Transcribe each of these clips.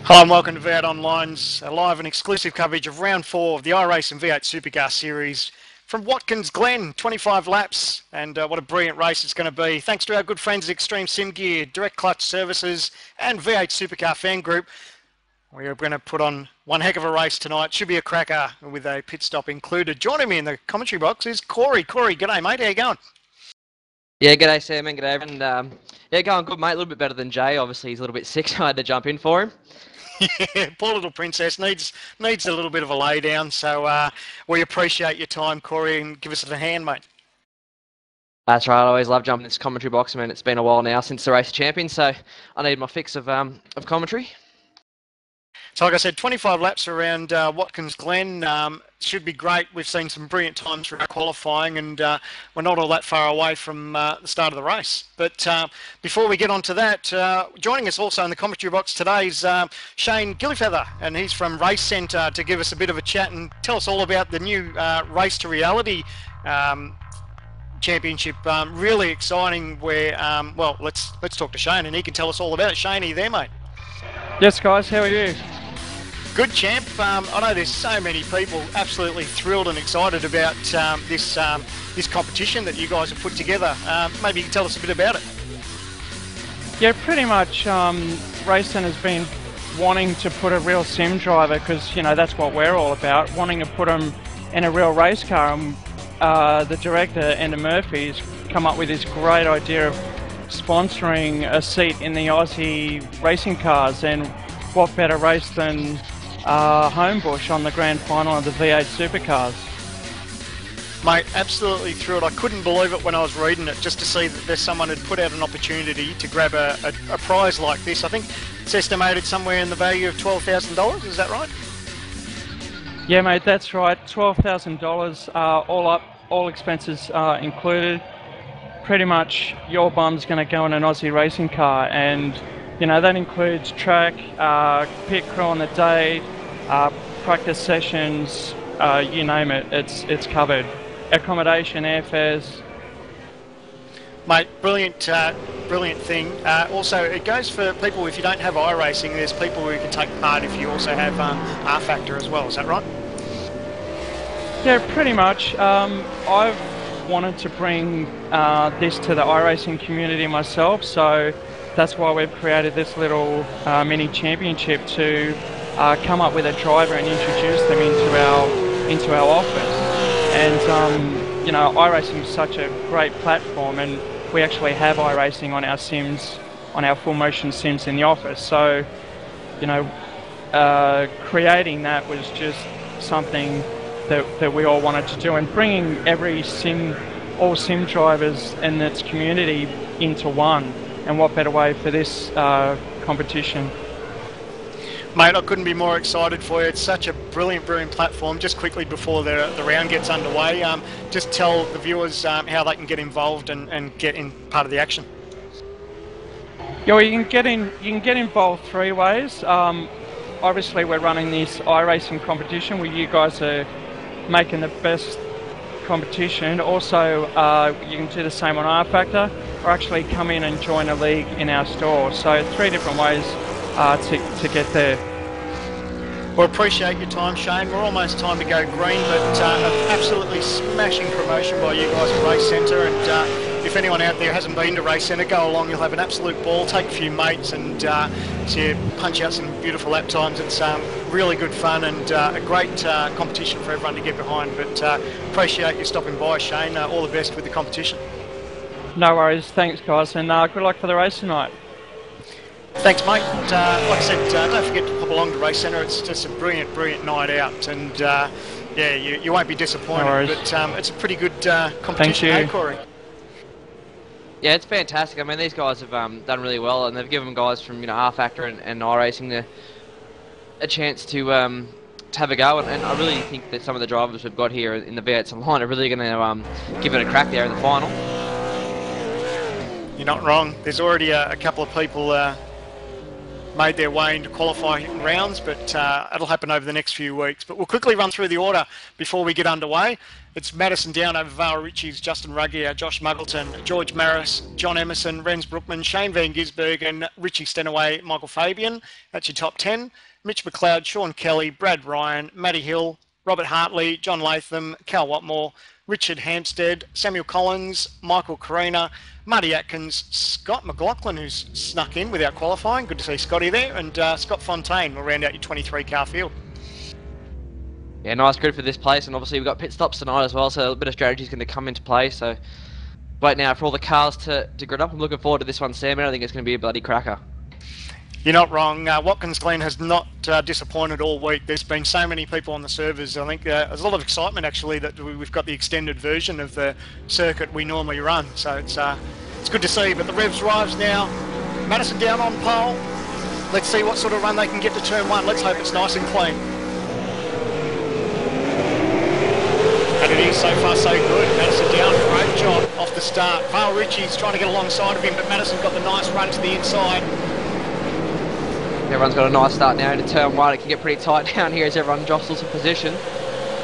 Hello and welcome to V8 Online's live and exclusive coverage of round 4 of the Iracing V8 Supercar series from Watkins, Glen, 25 laps, and what a brilliant race it's going to be. Thanks to our good friends at Extreme Sim Gear, Direct Clutch Services and V8 Supercar Fan Group. We are going to put on one heck of a race tonight. Should be a cracker with a pit stop included. Joining me in the commentary box is Corey. Corey, g'day mate, how you going? Yeah, g'day Sam and g'day everyone. Yeah, going good mate, a little bit better than Jay. Obviously he's a little bit sick, so I had to jump in for him. Yeah, poor little princess needs a little bit of a lay down. So we appreciate your time, Corey, and give us a hand, mate. That's right. I always love jumping in this commentary box. I mean, it's been a while now since the race of champions, so I need my fix of commentary. So like I said, 25 laps around Watkins Glen. Should be great. We've seen some brilliant times for our qualifying, and we're not all that far away from the start of the race. But before we get on to that, joining us also in the commentary box today is Shane Gillifeather, and he's from Race Centre to give us a bit of a chat and tell us all about the new Race to Reality championship. Really exciting. Where well, let's talk to Shane, and he can tell us all about it. Shane, are you there, mate? Yes, guys. How are you? Good, champ. I know there's so many people absolutely thrilled and excited about this competition that you guys have put together. Maybe you can tell us a bit about it. Yeah, pretty much. Race Centre's been wanting to put a real sim driver, because you know that's what we're all about, wanting to put them in a real race car. And the director, Ender Murphy's, come up with this great idea of sponsoring a seat in the Aussie racing cars, and what better race than Homebush on the grand final of the V8 Supercars. Mate, absolutely thrilled. I couldn't believe it when I was reading it, just to see that there's someone who'd put out an opportunity to grab a prize like this. I think it's estimated somewhere in the value of $12,000, is that right? Yeah mate, that's right, $12,000, all up, all expenses included. Pretty much your bum's going to go in an Aussie racing car, and you know that includes track, pit crew on the day, practice sessions, you name it, it's covered. Accommodation, airfares. Mate, brilliant thing. Also, it goes for people, if you don't have iRacing, there's people who can take part if you also have R-Factor as well, is that right? Yeah, pretty much. I've wanted to bring this to the iRacing community myself, so that's why we've created this little mini championship to come up with a driver and introduce them into our office. And you know, iRacing is such a great platform, and we actually have iRacing on our sims, on our full motion sims in the office. So you know, creating that was just something that we all wanted to do, and bringing all sim drivers in its community into one. And what better way for this competition? Mate, I couldn't be more excited for you. It's such a brilliant platform. Just quickly before the round gets underway, just tell the viewers how they can get involved and get in part of the action. Yeah, well, you can get involved three ways. Obviously, we're running this iRacing competition where you guys are making the best competition. Also, you can do the same on R-Factor, or actually come in and join a league in our store. So 3 different ways to get there. Well, appreciate your time, Shane. We're almost time to go green, but an absolutely smashing promotion by you guys at Race Centre. And if anyone out there hasn't been to Race Centre, go along. You'll have an absolute ball. Take a few mates and punch out some beautiful lap times. It's really good fun and a great competition for everyone to get behind. But appreciate you stopping by, Shane. All the best with the competition. No worries. Thanks, guys, and good luck for the race tonight. Thanks, mate. Like I said, don't forget to pop along to Race Centre. It's just a brilliant night out, and yeah, you won't be disappointed. No, but it's a pretty good competition. Thank you. Hey, Corey? Yeah, it's fantastic. I mean, these guys have done really well, and they've given guys from R-Factor and iRacing a chance to have a go. And I really think that some of the drivers we've got here in the V8sonline are really going to give it a crack there in the final. You're not wrong. There's already a couple of people made their way into qualifying rounds, but it'll happen over the next few weeks. But we'll quickly run through the order before we get underway. It's Madison Down over Val Ritchie's, Justin Ruggier, Josh Muggleton, George Maris, John Emerson, Rens Brookman, Shane Van Gisbergen, and Richie Stenaway, Michael Fabian. That's your top 10. Mitch McLeod, Sean Kelly, Brad Ryan, Matty Hill, Robert Hartley, John Latham, Cal Watmore, Richard Hampstead, Samuel Collins, Michael Carina, Marty Atkins, Scott McLaughlin, who's snuck in without qualifying. Good to see Scotty there. And Scott Fontaine will round out your 23-car field. Yeah, nice grid for this place. And obviously we've got pit stops tonight as well, so a bit of strategy is going to come into play. So wait now for all the cars to grid up. I'm looking forward to this one, Sam. I think it's going to be a bloody cracker. You're not wrong. Watkins Glen has not disappointed all week. There's been so many people on the servers. I think there's a lot of excitement actually that we've got the extended version of the circuit we normally run. So it's good to see. But the revs arrives now. Madison Down on pole. Let's see what sort of run they can get to turn one. Let's hope it's nice and clean. And it is so far so good. Madison Down, great job off the start. Val Ritchie's trying to get alongside of him, but Madison got the nice run to the inside. Everyone's got a nice start now into turn one. It can get pretty tight down here as everyone jostles for position.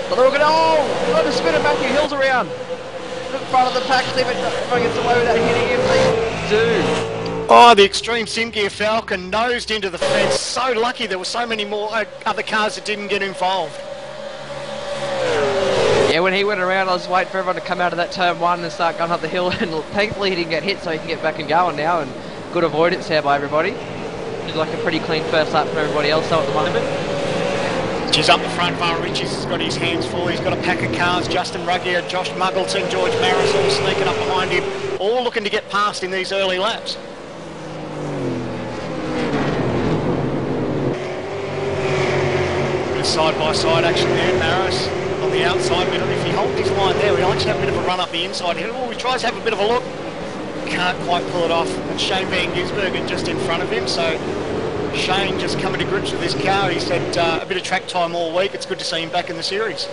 But they're all going to, trying to spin it. Matthew Hill's around. In front of the pack, see if everyone gets away without hitting him. They do. Oh, the Extreme Sim Gear Falcon nosed into the fence. So lucky there were so many more other cars that didn't get involved. Yeah, when he went around, I was waiting for everyone to come out of that turn one and start going up the hill. And thankfully he didn't get hit, so he can get back and going now. And good avoidance there by everybody. It's like a pretty clean first lap from everybody else though at the moment. She's up the front. Val Ritchie's has got his hands full. He's got a pack of cars. Justin Ruggier, Josh Muggleton, George Maris all sneaking up behind him. All looking to get past in these early laps. Bit of side-by-side action there. Maris on the outside. If he holds his line there, he'll actually have a bit of a run up the inside. He tries to have a bit of a look. Can't quite pull it off. And Shane Van Gisbergen just in front of him. So Shane just coming to grips with his car. He's had a bit of track time all week. It's good to see him back in the series.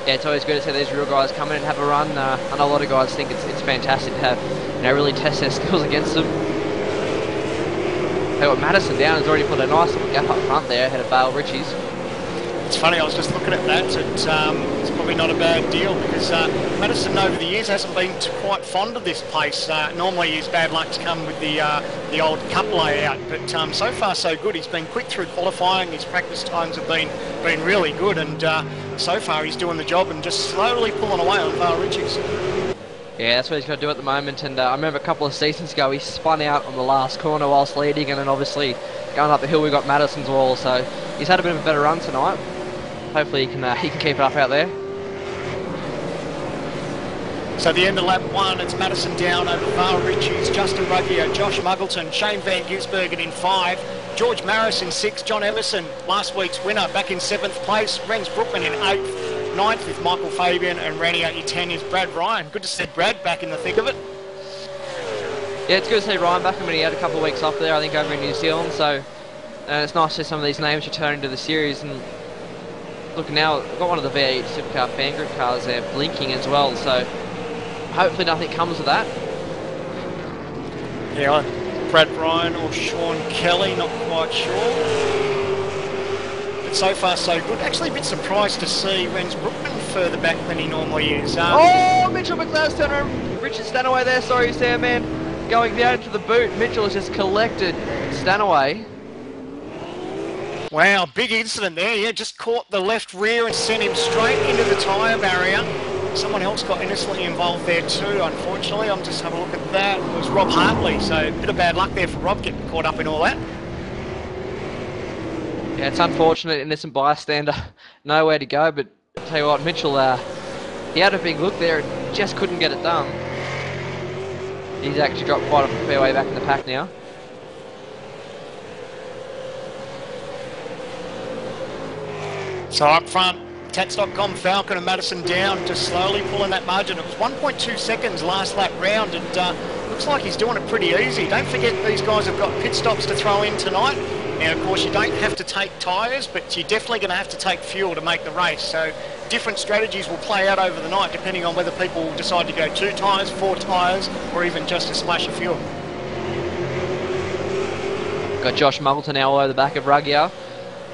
Yeah, it's always good to see these real guys come in and have a run. I know a lot of guys think it's fantastic to have, really test their skills against them. Hey, what Madison Down has already put a nice little gap up front there ahead of Val Ritchie's. It's funny, I was just looking at that. It's probably not a bad deal because Madison over the years hasn't been quite fond of this pace. Normally his bad luck's come with the old cup layout, but so far so good. He's been quick through qualifying. His practice times have been really good, and so far he's doing the job and just slowly pulling away on Val Ritchie's. Yeah, that's what he's got to do at the moment, and I remember a couple of seasons ago he spun out on the last corner whilst leading, and then obviously going up the hill we got Madison's wall, so he's had a bit of a better run tonight. Hopefully he can keep it up out there. So the end of lap one, it's Madison Down over Val Ritchie's, Justin Ruggier, Josh Muggleton, Shane Van Gisbergen in 5, George Maris in 6, John Emerson, last week's winner, back in 7th place, Rens Brookman in 8th, 9th with Michael Fabian, and rounding out your 10 is Brad Ryan. Good to see Brad back in the thick of it. Yeah, it's good to see Ryan back. I mean, he had a couple of weeks off there, I think, over in New Zealand, so it's nice to see some of these names returning to the series. And look, now I've got one of the V8 Supercar fan group cars there blinking as well, so hopefully nothing comes of that. Yeah, Brad Ryan or Sean Kelly, not quite sure. But so far so good. Actually a bit surprised to see Rens Brookman further back than he normally is. Mitchell McLeod's turn around. Richard Stanaway there, sorry Sam, man. Going down into the boot. Mitchell has just collected Stanaway. Wow, big incident there. Yeah, just caught the left rear and sent him straight into the tyre barrier. Someone else got innocently involved there too, unfortunately. I'm just having a look at that. It was Rob Hartley, so a bit of bad luck there for Rob getting caught up in all that. Yeah, it's unfortunate, innocent bystander. Nowhere to go, but I'll tell you what, Mitchell, he had a big look there and just couldn't get it done. He's actually dropped quite a fair way back in the pack now. So up front, Tats.com, Falcon and Madison Down, just slowly pulling that margin. It was 1.2 seconds last lap round, and looks like he's doing it pretty easy. Don't forget these guys have got pit stops to throw in tonight. Now, of course, you don't have to take tyres, but you're definitely going to have to take fuel to make the race. So different strategies will play out over the night, depending on whether people decide to go 2 tyres, 4 tyres, or even just a splash of fuel. Got Josh Muggleton now all over the back of Ruggier,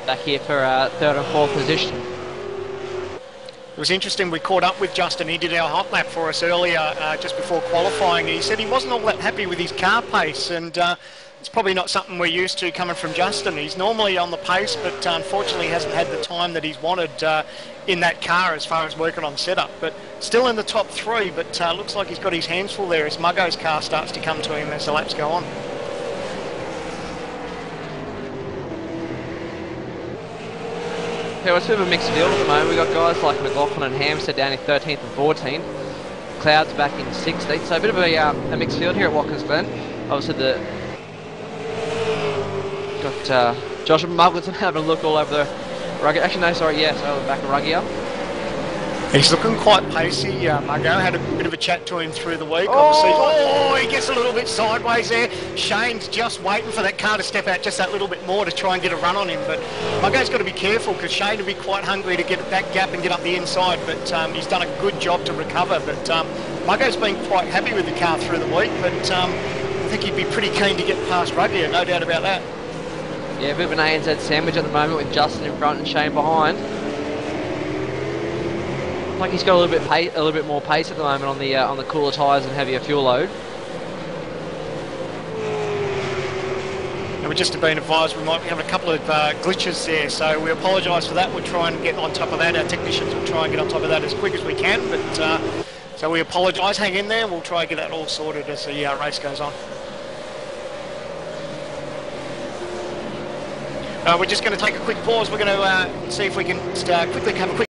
back here for 3rd and 4th position. It was interesting, we caught up with Justin. He did our hot lap for us earlier, just before qualifying. He said he wasn't all that happy with his car pace, and it's probably not something we're used to coming from Justin. He's normally on the pace, but unfortunately hasn't had the time that he's wanted in that car as far as working on setup. But still in the top 3, but looks like he's got his hands full there as Muggo's car starts to come to him as the laps go on. Yeah, it's a bit of a mixed field at the moment. We've got guys like McLaughlin and Hampstead down in 13th and 14th. Clouds back in 16th. So a bit of a mixed field here at Watkins Glen. Obviously got Josh Muggleton having a look all over the Ruggier. Actually, no, sorry, yes, over the back of Ruggier. He's looking quite pacey, Muggo. Had a bit of a chat to him through the week. Obviously, he gets a little bit sideways there. Shane's just waiting for that car to step out just that little bit more to try and get a run on him. But Muggo's got to be careful because Shane will be quite hungry to get that gap and get up the inside. But he's done a good job to recover. But Muggo's been quite happy with the car through the week. But I think he'd be pretty keen to get past Ruggier, no doubt about that. Yeah, a bit of an ANZ sandwich at the moment with Justin in front and Shane behind. Like he's got a little bit more pace at the moment on the cooler tyres and heavier fuel load. And we're just been advised we might have a couple of glitches there, so we apologise for that. We'll try and get on top of that. Our technicians will try and get on top of that as quick as we can. But so we apologise. Hang in there. We'll try and get that all sorted as the race goes on. We're just going to take a quick pause. We're going to see if we can quickly have a quick